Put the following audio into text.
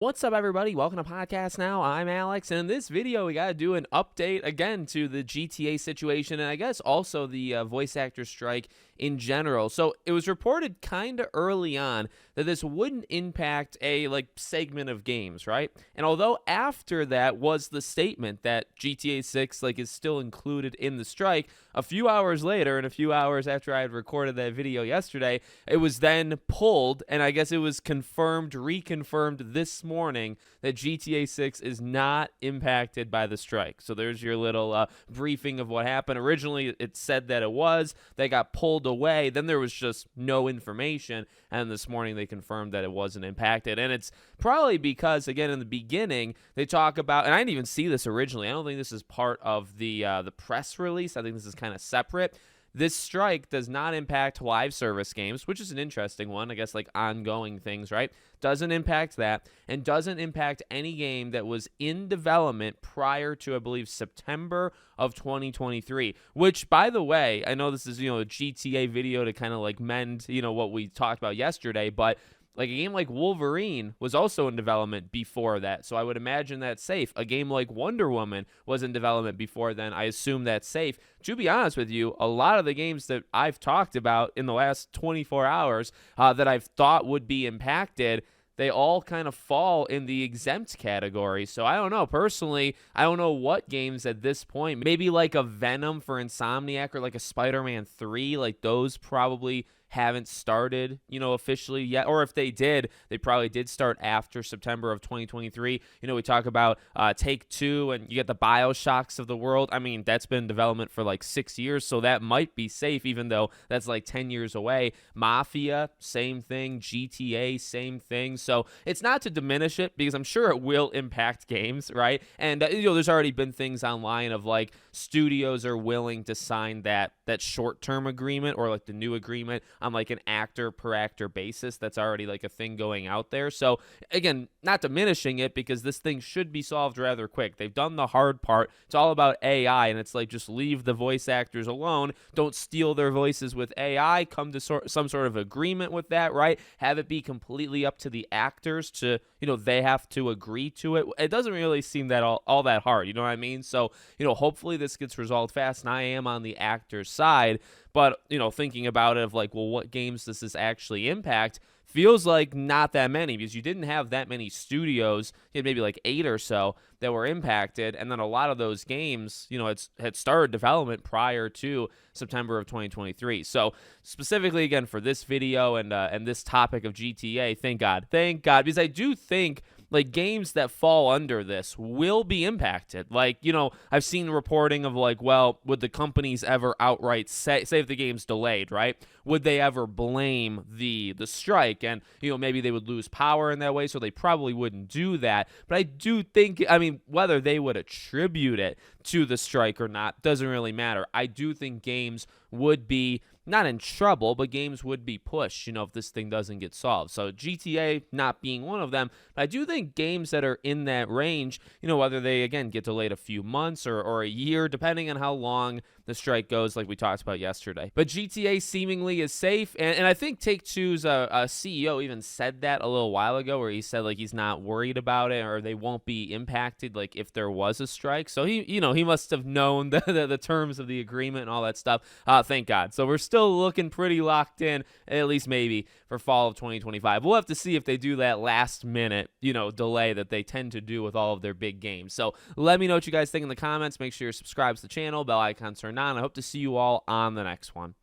What's up, everybody? Welcome to Podcast Now. I'm Alex, and in this video, we got to do an update again to the GTA situation, and I guess also the voice actor strike in general. So it was reported kind of early on that this wouldn't impact a segment of games, right? And although after that was the statement that GTA 6 is still included in the strike, a few hours later, and a few hours after I had recorded that video yesterday, it was then pulled, and I guess it was reconfirmed this morning that GTA 6 is not impacted by the strike. So there's your little briefing of what happened. Originally, it said that it was. They got pulled away. Then there was just no information. And this morning, they confirmed that it wasn't impacted. And it's probably because, again, in the beginning, they talk about, and I didn't even see this originally. I don't think this is part of the press release. I think this is kind of separate. This strike does not impact live service games, which is an interesting one, I guess, like ongoing things, right? Doesn't impact that, and doesn't impact any game that was in development prior to, I believe, September of 2023, which, by the way, I know this is, a GTA video to kind of mend, what we talked about yesterday, but a game like Wolverine was also in development before that, so I would imagine that's safe. A game like Wonder Woman was in development before then. I assume that's safe. To be honest with you, a lot of the games that I've talked about in the last 24 hours that I've thought would be impacted, they all kind of fall in the exempt category. So I don't know. Personally, I don't know what games at this point, maybe like a Venom for Insomniac or like a Spider-Man 3, like those probably haven't started, officially yet. Or if they did, they probably did start after September of 2023. We talk about Take-Two, and you get the BioShocks of the world. I mean, that's been in development for 6 years, so that might be safe, even though that's 10 years away. Mafia, same thing. GTA, same thing. So it's not to diminish it, because I'm sure it will impact games, right? And there's already been things online of studios are willing to sign that short-term agreement, or the new agreement on an actor per actor basis. That's already a thing going out there. So again, not diminishing it, because this thing should be solved rather quick. They've done the hard part. It's all about AI, and it's just leave the voice actors alone. Don't steal their voices with AI. Come to some sort of agreement with that, right? Have it be completely up to the actors to, they have to agree to it. It doesn't really seem that all that hard, you know what I mean? So, hopefully this gets resolved fast, and I am on the actor's side. But, thinking about it of well, what games does this actually impact? Feels like not that many, because you didn't have that many studios. You had maybe 8 or so that were impacted, and then a lot of those games, had started development prior to September of 2023. So specifically, again, for this video and this topic of GTA, thank God, because I do think games that fall under this will be impacted. I've seen reporting of well, would the companies ever outright say if the game's delayed, right? Would they ever blame the strike? And maybe they would lose power in that way, so they probably wouldn't do that. But I do think, I mean, whether they would attribute it to the strike or not doesn't really matter. I do think games would be not in trouble, but games would be pushed, if this thing doesn't get solved. So GTA not being one of them, but I do think games that are in that range, whether they, again, get delayed a few months or a year, depending on how long the strike goes, like we talked about yesterday. But GTA seemingly is safe, and I think Take-Two's CEO even said that a little while ago, where he said he's not worried about it, or they won't be impacted if there was a strike. So he must have known the terms of the agreement and all that stuff. Thank God. So we're still looking pretty locked in, at least maybe for fall of 2025. We'll have to see if they do that last minute, delay that they tend to do with all of their big games. So let me know what you guys think in the comments. Make sure you're subscribed to the channel, bell icon turned on. I hope to see you all on the next one.